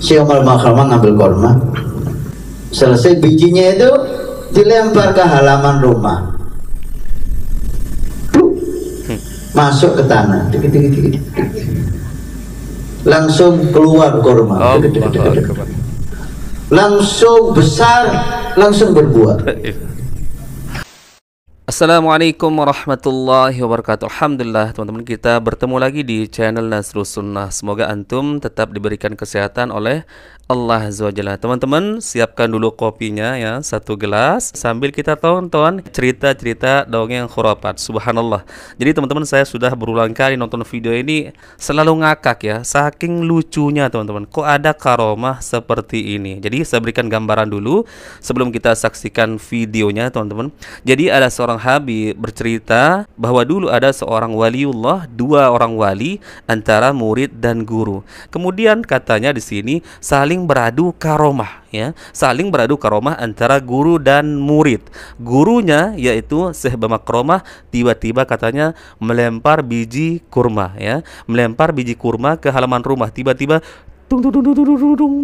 Si Umar bin Khattab ngambil kurma, selesai bijinya itu dilempar ke halaman rumah, masuk ke tanah, langsung keluar kurma, langsung besar, langsung berbuah. Assalamualaikum warahmatullahi wabarakatuh. Alhamdulillah teman-teman, kita bertemu lagi di channel Nasrus Sunnah. Semoga antum tetap diberikan kesehatan oleh Allah Azza wa Jalla. Teman-teman, siapkan dulu kopinya ya, satu gelas, sambil kita tonton cerita-cerita dongeng khurafat. Subhanallah. Jadi teman-teman, saya sudah berulang kali nonton video ini, selalu ngakak ya, saking lucunya teman-teman. Kok ada karomah seperti ini? Jadi saya berikan gambaran dulu sebelum kita saksikan videonya teman-teman. Jadi ada seorang habib bercerita bahwa dulu ada seorang waliullah, dua orang wali antara murid dan guru. Kemudian katanya di sini saling beradu karomah ya, saling beradu karomah antara guru dan murid. Gurunya yaitu Syekh Bamakromah tiba-tiba katanya melempar biji kurma ya, melempar biji kurma ke halaman rumah. Tiba-tiba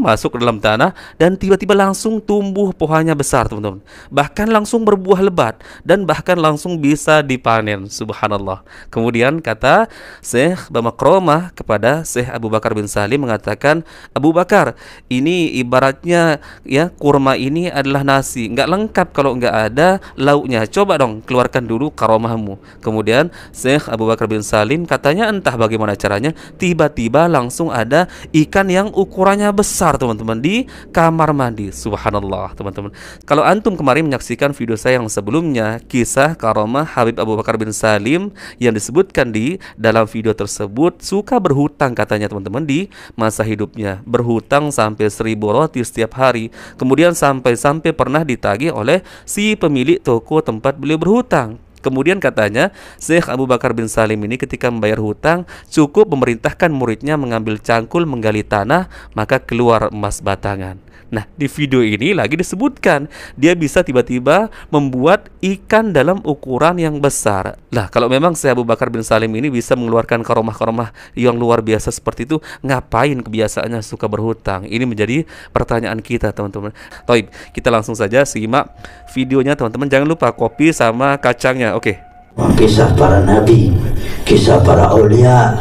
masuk ke dalam tanah dan tiba-tiba langsung tumbuh pohonnya besar teman-teman, bahkan langsung berbuah lebat dan bahkan langsung bisa dipanen. Subhanallah. Kemudian kata Syekh Bamakromah kepada Syekh Abu Bakar bin Salim mengatakan, Abu Bakar, ini ibaratnya ya, kurma ini adalah nasi, nggak lengkap kalau nggak ada lauknya, coba dong keluarkan dulu karomahmu. Kemudian Syekh Abu Bakar bin Salim katanya entah bagaimana caranya, tiba-tiba langsung ada ikan yang ukurannya besar teman-teman di kamar mandi. Subhanallah teman-teman. Kalau antum kemarin menyaksikan video saya yang sebelumnya, kisah karomah Habib Abu Bakar bin Salim, yang disebutkan di dalam video tersebut, suka berhutang katanya teman-teman di masa hidupnya, berhutang sampai 1000 roti setiap hari. Kemudian sampai pernah ditagih oleh si pemilik toko tempat beliau berhutang. Kemudian katanya Syekh Abu Bakar bin Salim ini ketika membayar hutang cukup memerintahkan muridnya mengambil cangkul menggali tanah, maka keluar emas batangan. Nah, di video ini lagi disebutkan dia bisa tiba-tiba membuat ikan dalam ukuran yang besar. Lah, kalau memang Syekh Abu Bakar bin Salim ini bisa mengeluarkan karomah-karomah yang luar biasa seperti itu, ngapain kebiasaannya suka berhutang? Ini menjadi pertanyaan kita teman-teman. Taib, kita langsung saja simak videonya teman-teman. Jangan lupa kopi sama kacangnya. Oke. Kisah para nabi, kisah para aulia,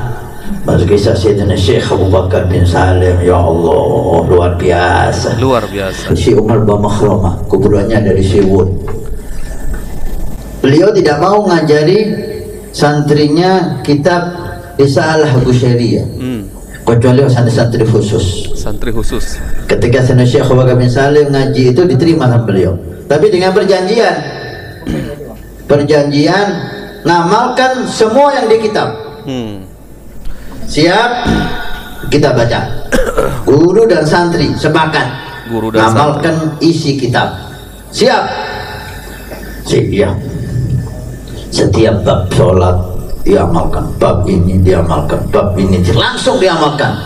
kisah Sayyidina Syekh Abu Bakar bin Salim. Ya Allah, luar biasa. Luar biasa. Si Umar bin Khattab kuburannya dari Siwut. Beliau tidak mau ngajari santrinya kitab Risalah Busyairiyah, kecuali santri-santri khusus. Santri khusus. Ketika Sayyidina Syekh Abu Bakar bin Salim ngaji itu diterima sama beliau, tapi dengan perjanjian. Perjanjian ngamalkan semua yang di kitab. Siap, kita baca. Guru dan santri sepakat ngamalkan isi kitab. Siap. Siap. Setiap bab sholat diamalkan, bab ini diamalkan, bab ini langsung diamalkan.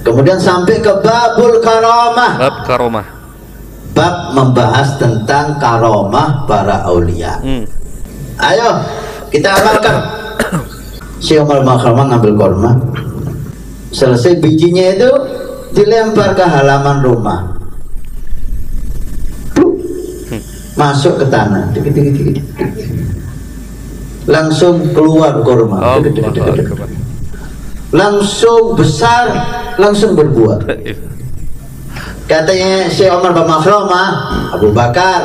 Kemudian sampai ke babul karomah. Bab karomah. Bab membahas tentang karomah para aulia. Ayo kita amalkan. Si Umar bin Khattab ngambil kurma, selesai bijinya itu dilempar ke halaman rumah, masuk ke tanah, langsung keluar kurma, langsung besar, langsung berbuah. Katanya Syekh Umar bin Khattab, Abu Bakar,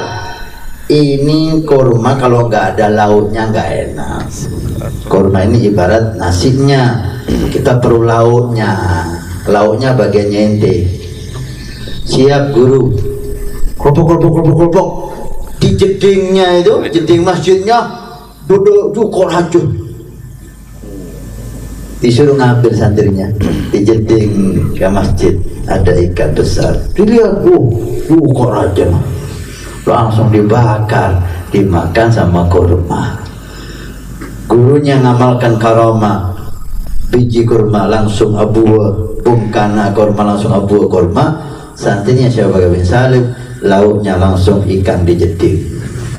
ini kurma kalau nggak ada lauknya nggak enak. Kurma ini ibarat nasinya, kita perlu lauknya. Lauknya bagiannya ente. Siap guru. Kelompok. Di jedingnya itu, jeding masjidnya, duduk cukup racun. Disuruh ngambil santrinya, di jeding ke masjid ada ikan besar. Dilihat, kok racun. Langsung dibakar, dimakan sama kurma. Gurunya ngamalkan karomah, biji kurma langsung abu bungkana kurma langsung abu kurma. Santrinya Syekh Abu Bakar bin Salim, lauknya langsung ikan di jeding.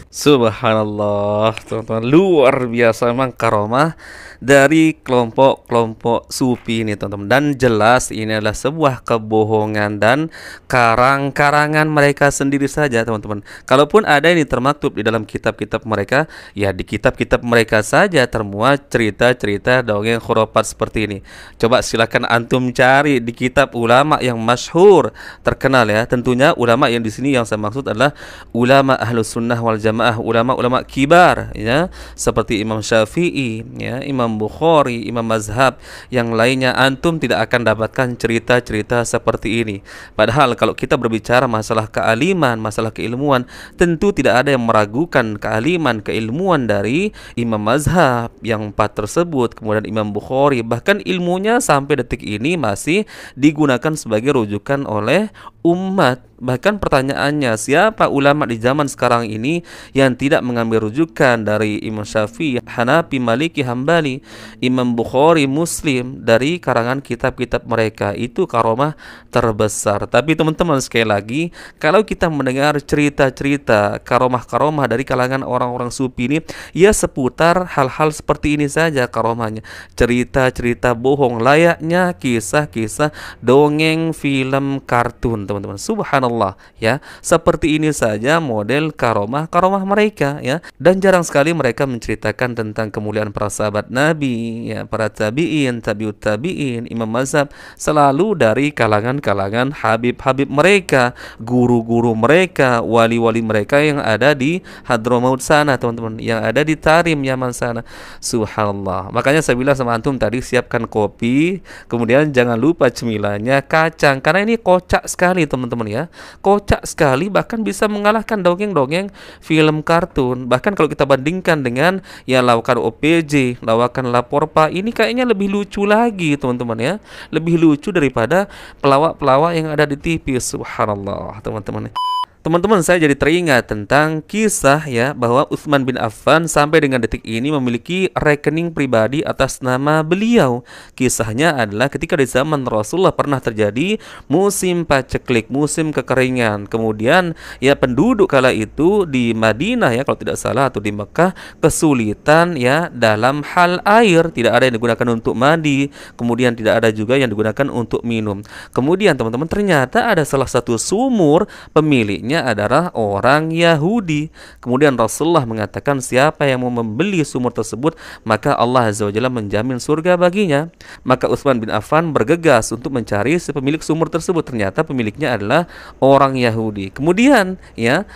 Subhanallah teman-teman, luar biasa memang karomah dari kelompok-kelompok sufi ini teman-teman. Dan jelas ini adalah sebuah kebohongan dan karang-karangan mereka sendiri saja teman-teman. Kalaupun ada ini termaktub di dalam kitab-kitab mereka, ya di kitab-kitab mereka saja termuat cerita-cerita dongeng khurafat seperti ini. Coba silakan antum cari di kitab ulama yang masyhur terkenal ya. Tentunya ulama yang di sini yang saya maksud adalah ulama Ahlus Sunnah wal Jamaah, ulama-ulama kibar ya, seperti Imam Syafi'i ya, Imam Bukhari, Imam Mazhab yang lainnya. Antum tidak akan dapatkan cerita-cerita seperti ini. Padahal kalau kita berbicara masalah kealiman, masalah keilmuan, tentu tidak ada yang meragukan kealiman, keilmuan dari Imam Mazhab yang 4 tersebut, kemudian Imam Bukhari, bahkan ilmunya sampai detik ini masih digunakan sebagai rujukan oleh umat. Bahkan pertanyaannya, siapa ulama di zaman sekarang ini yang tidak mengambil rujukan dari Imam Syafi'i, Hanafi, Maliki, Hambali, Imam Bukhari, Muslim dari karangan kitab-kitab mereka? Itu karomah terbesar. Tapi teman-teman, sekali lagi, kalau kita mendengar cerita-cerita karomah-karomah dari kalangan orang-orang sufi ini, ya seputar hal-hal seperti ini saja karomahnya. Cerita-cerita bohong layaknya kisah-kisah dongeng film kartun teman-teman. Subhanallah ya, seperti ini saja model karomah mereka ya. Dan jarang sekali mereka menceritakan tentang kemuliaan para sahabat Nabi ya, para tabi'in, tabi'ut tabi'in, Imam Mazhab, selalu dari kalangan-kalangan habib-habib mereka, guru-guru mereka, wali-wali mereka yang ada di Hadramaut sana teman-teman, yang ada di Tarim, Yaman sana. Subhanallah. Makanya saya bilang sama antum tadi, siapkan kopi, kemudian jangan lupa cemilannya kacang, karena ini kocak sekali teman-teman ya, kocak sekali, bahkan bisa mengalahkan dongeng-dongeng film kartun. Bahkan kalau kita bandingkan dengan ya lawakan OPJ, lawakan Laporpa, ini kayaknya lebih lucu lagi teman-teman ya, lebih lucu daripada pelawak-pelawak yang ada di TV. Subhanallah teman-teman. Teman-teman, saya jadi teringat tentang kisah ya, bahwa Utsman bin Affan sampai dengan detik ini memiliki rekening pribadi atas nama beliau. Kisahnya adalah ketika di zaman Rasulullah pernah terjadi musim paceklik, musim kekeringan. Kemudian ya penduduk kala itu di Madinah ya kalau tidak salah, atau di Mekah, kesulitan ya dalam hal air. Tidak ada yang digunakan untuk mandi, kemudian tidak ada juga yang digunakan untuk minum. Kemudian teman-teman, ternyata ada salah satu sumur pemiliknya adalah orang Yahudi. Kemudian Rasulullah mengatakan, siapa yang mau membeli sumur tersebut, maka Allah Azza wa Jalla menjamin surga baginya. Maka Utsman bin Affan bergegas untuk mencari si pemilik sumur tersebut. Ternyata pemiliknya adalah orang Yahudi. Kemudian ya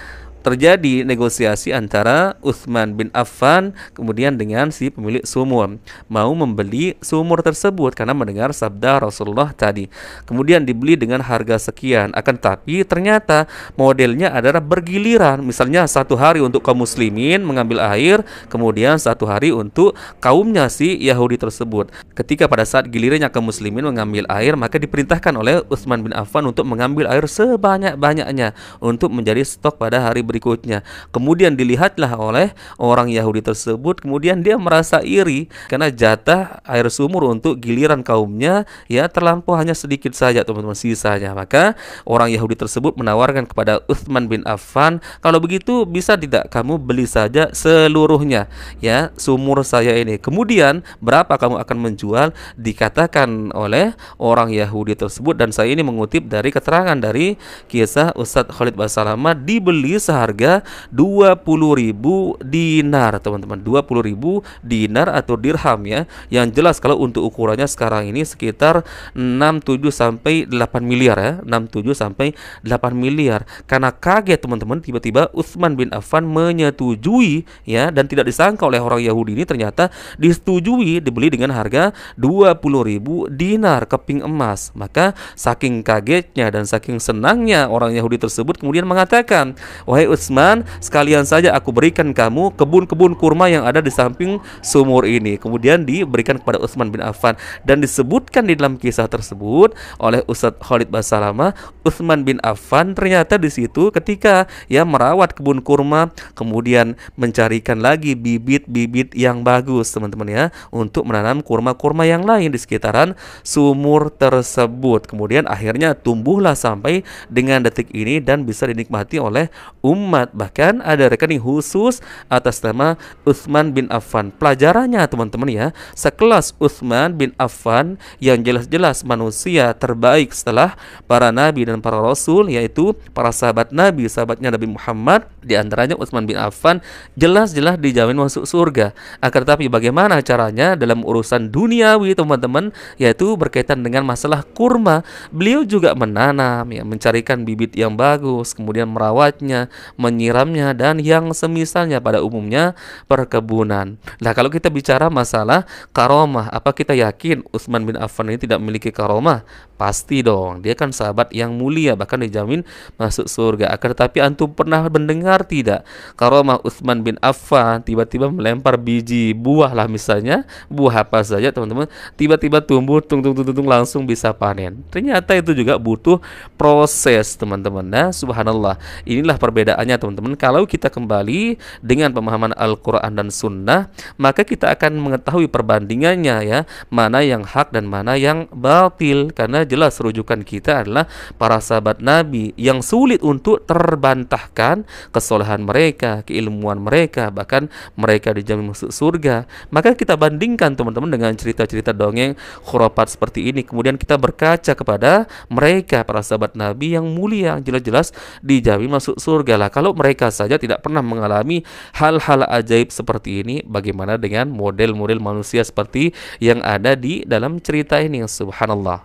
terjadi negosiasi antara Utsman bin Affan kemudian dengan si pemilik sumur, mau membeli sumur tersebut karena mendengar sabda Rasulullah tadi. Kemudian dibeli dengan harga sekian, akan tapi ternyata modelnya adalah bergiliran. Misalnya satu hari untuk kaum muslimin mengambil air, kemudian satu hari untuk kaumnya si Yahudi tersebut. Ketika pada saat gilirannya kaum muslimin mengambil air, maka diperintahkan oleh Utsman bin Affan untuk mengambil air sebanyak-banyaknya untuk menjadi stok pada hari berikutnya. Kemudian dilihatlah oleh orang Yahudi tersebut, kemudian dia merasa iri karena jatah air sumur untuk giliran kaumnya ya terlampau hanya sedikit saja teman-teman, sisanya. Maka orang Yahudi tersebut menawarkan kepada Utsman bin Affan, kalau begitu bisa tidak kamu beli saja seluruhnya ya sumur saya ini, kemudian berapa kamu akan menjual? Dikatakan oleh orang Yahudi tersebut, dan saya ini mengutip dari keterangan dari kisah Ustadz Khalid Basalamah, dibeli seharga 20.000 dinar teman-teman, 20.000 dinar atau dirham ya, yang jelas kalau untuk ukurannya sekarang ini sekitar 67 sampai 8 miliar ya, 67 sampai 8 miliar. Karena kaget teman-teman, tiba-tiba Utsman bin Affan menyetujui ya, dan tidak disangka oleh orang Yahudi ini, ternyata disetujui dibeli dengan harga 20.000 dinar, keping emas. Maka saking kagetnya dan saking senangnya orang Yahudi tersebut kemudian mengatakan, wahai Utsman, sekalian saja aku berikan kamu kebun-kebun kurma yang ada di samping sumur ini. Kemudian diberikan kepada Utsman bin Affan, dan disebutkan di dalam kisah tersebut oleh Ustadz Khalid Basalamah, Utsman bin Affan ternyata di situ ketika ya merawat kebun kurma, kemudian mencarikan lagi bibit-bibit yang bagus teman-teman ya, untuk menanam kurma-kurma yang lain di sekitaran sumur tersebut. Kemudian akhirnya tumbuhlah sampai dengan detik ini dan bisa dinikmati oleh umat. Bahkan ada rekening khusus atas nama Utsman bin Affan. Pelajarannya teman-teman ya, sekelas Utsman bin Affan yang jelas-jelas manusia terbaik setelah para nabi dan para rasul, yaitu para sahabat Nabi, sahabatnya Nabi Muhammad, di antaranya Utsman bin Affan, jelas-jelas dijamin masuk surga. Akan tetapi bagaimana caranya dalam urusan duniawi teman-teman, yaitu berkaitan dengan masalah kurma. Beliau juga menanam, ya, mencarikan bibit yang bagus, kemudian merawatnya, menyiramnya, dan yang semisalnya, pada umumnya perkebunan. Nah, kalau kita bicara masalah karomah, apa kita yakin Utsman bin Affan ini tidak memiliki karomah? Pasti dong, dia kan sahabat yang mulia, bahkan dijamin masuk surga. Akan tetapi antum pernah mendengar tidak karomah Utsman bin Affan tiba-tiba melempar biji buah lah, misalnya buah apa saja teman-teman, tiba-tiba tumbuh tung langsung bisa panen? Ternyata itu juga butuh proses teman-teman. Nah, subhanallah, inilah perbedaannya teman-teman. Kalau kita kembali dengan pemahaman Al-Quran dan Sunnah, maka kita akan mengetahui perbandingannya ya, mana yang hak dan mana yang batil. Karena jelas rujukan kita adalah para sahabat Nabi yang sulit untuk terbantahkan kesolehan mereka, keilmuan mereka, bahkan mereka dijamin masuk surga. Maka kita bandingkan teman-teman dengan cerita-cerita dongeng khurafat seperti ini, kemudian kita berkaca kepada mereka, para sahabat Nabi yang mulia, jelas-jelas dijamin masuk surga lah. Kalau mereka saja tidak pernah mengalami hal-hal ajaib seperti ini, bagaimana dengan model-model manusia seperti yang ada di dalam cerita ini? Subhanallah.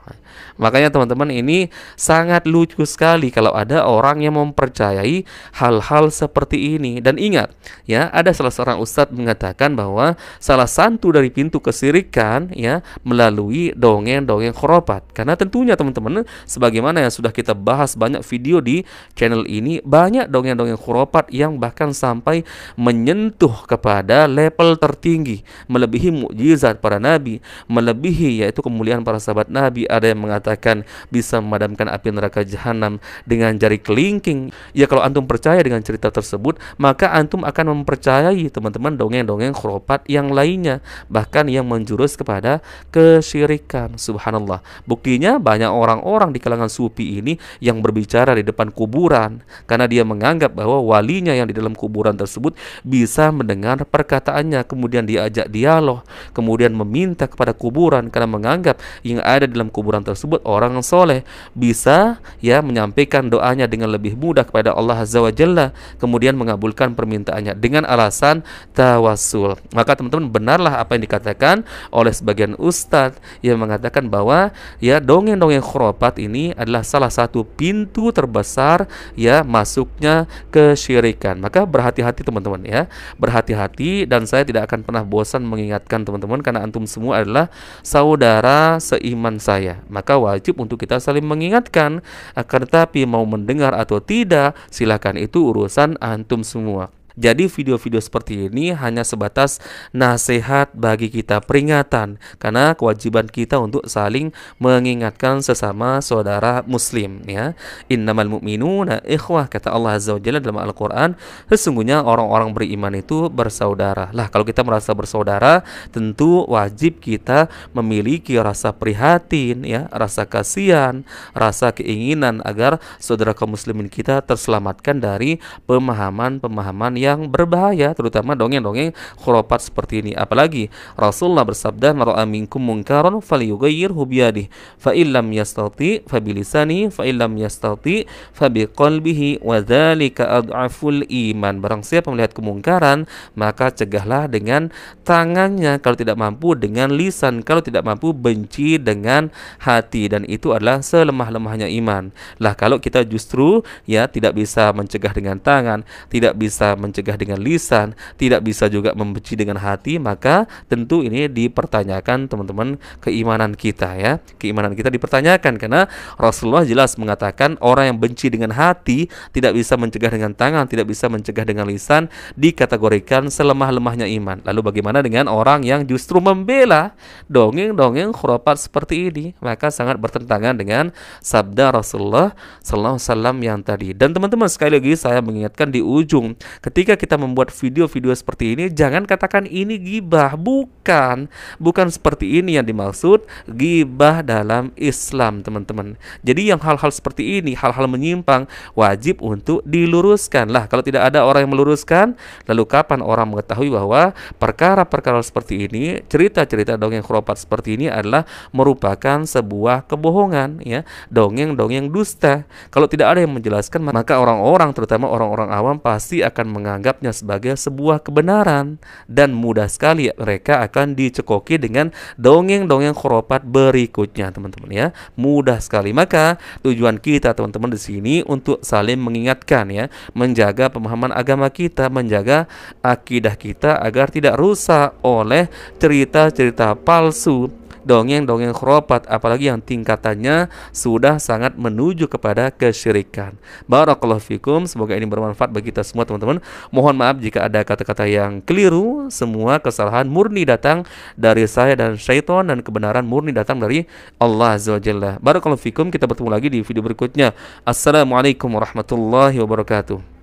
Makanya teman-teman, ini sangat lucu sekali kalau ada orang yang mempercayai hal-hal seperti ini. Dan ingat ya, ada salah seorang ustadz mengatakan bahwa salah satu dari pintu kesirikan ya melalui dongeng-dongeng khurafat. Karena tentunya teman-teman, sebagaimana yang sudah kita bahas banyak video di channel ini, banyak dongeng-dongeng khurafat yang bahkan sampai menyentuh kepada level tertinggi, melebihi mukjizat para nabi, melebihi yaitu kemuliaan para sahabat Nabi. Ada yang mengatakan bisa memadamkan api neraka jahanam dengan jari kelingking. Ya, kalau antum percaya dengan cerita tersebut, maka antum akan mempercayai teman-teman dongeng-dongeng khurafat yang lainnya, bahkan yang menjurus kepada kesyirikan. Subhanallah. Buktinya banyak orang-orang di kalangan sufi ini yang berbicara di depan kuburan karena dia menganggap bahwa walinya yang di dalam kuburan tersebut bisa mendengar perkataannya, kemudian diajak dialog, kemudian meminta kepada kuburan karena menganggap yang ada di dalam kuburan tersebut orang soleh, bisa ya menyampaikan doanya dengan lebih mudah kepada Allah Azza wa Jalla, kemudian mengabulkan permintaannya dengan alasan tawassul. Maka teman-teman, benarlah apa yang dikatakan oleh sebagian ustadz yang mengatakan bahwa ya dongeng-dongeng khurafat ini adalah salah satu pintu terbesar ya masuknya kesyirikan. Maka berhati-hati teman-teman ya, berhati-hati, dan saya tidak akan pernah bosan mengingatkan teman-teman karena antum semua adalah saudara seiman saya. Maka wajib untuk kita saling mengingatkan. Akan tetapi mau mendengar atau tidak, silakan, itu urusan antum semua. Jadi video-video seperti ini hanya sebatas nasihat bagi kita, peringatan, karena kewajiban kita untuk saling mengingatkan sesama saudara muslim ya. Innamal mu'minuna ikhwah, kata Allah Azza wa Jalla dalam Al-Qur'an, sesungguhnya orang-orang beriman itu bersaudara. Lah, kalau kita merasa bersaudara, tentu wajib kita memiliki rasa prihatin ya, rasa kasihan, rasa keinginan agar saudara kaum muslimin kita terselamatkan dari pemahaman-pemahaman yang berbahaya, terutama dongeng-dongeng khurafat seperti ini. Apalagi Rasulullah bersabda, "Mara'a minkum munkaran falyughayyirhu biyadihi, fa illam yastati fa bilisani, fa illam yastati fa biqalbihi, wa dzalika ad'aful iman." Barang siapa melihat kemungkaran, maka cegahlah dengan tangannya, kalau tidak mampu dengan lisan, kalau tidak mampu benci dengan hati, dan itu adalah selemah-lemahnya iman. Lah, kalau kita justru ya tidak bisa mencegah dengan tangan, tidak bisa mencegah dengan lisan, tidak bisa juga membenci dengan hati, maka tentu ini dipertanyakan teman-teman keimanan kita ya. Keimanan kita dipertanyakan karena Rasulullah jelas mengatakan orang yang benci dengan hati, tidak bisa mencegah dengan tangan, tidak bisa mencegah dengan lisan, dikategorikan selemah-lemahnya iman. Lalu bagaimana dengan orang yang justru membela dongeng-dongeng khurafat seperti ini? Maka sangat bertentangan dengan sabda Rasulullah sallallahu alaihi wasallam yang tadi. Dan teman-teman, sekali lagi saya mengingatkan di ujung, ketika ketika kita membuat video-video seperti ini, jangan katakan ini gibah. Bukan seperti ini yang dimaksud gibah dalam Islam, teman-teman. Jadi yang hal-hal seperti ini, hal-hal menyimpang, wajib untuk diluruskan. Lah, kalau tidak ada orang yang meluruskan, lalu kapan orang mengetahui bahwa perkara-perkara seperti ini, cerita-cerita dongeng khurafat seperti ini adalah merupakan sebuah kebohongan, ya, dongeng-dongeng dusta. Kalau tidak ada yang menjelaskan, maka orang-orang, terutama orang-orang awam, pasti akan menganggapnya sebagai sebuah kebenaran, dan mudah sekali mereka akan dicekoki dengan dongeng-dongeng khurafat berikutnya, teman-teman, ya. Mudah sekali. Maka tujuan kita, teman-teman, di sini untuk saling mengingatkan, ya, menjaga pemahaman agama kita, menjaga akidah kita agar tidak rusak oleh cerita-cerita palsu, dongeng-dongeng khurafat, apalagi yang tingkatannya sudah sangat menuju kepada kesyirikan. Barakallahu fikum, semoga ini bermanfaat bagi kita semua, teman-teman. Mohon maaf jika ada kata-kata yang keliru. Semua kesalahan murni datang dari saya dan syaitan, dan kebenaran murni datang dari Allah Azza wa Jalla. Barakallahu fikum, kita bertemu lagi di video berikutnya. Assalamualaikum warahmatullahi wabarakatuh.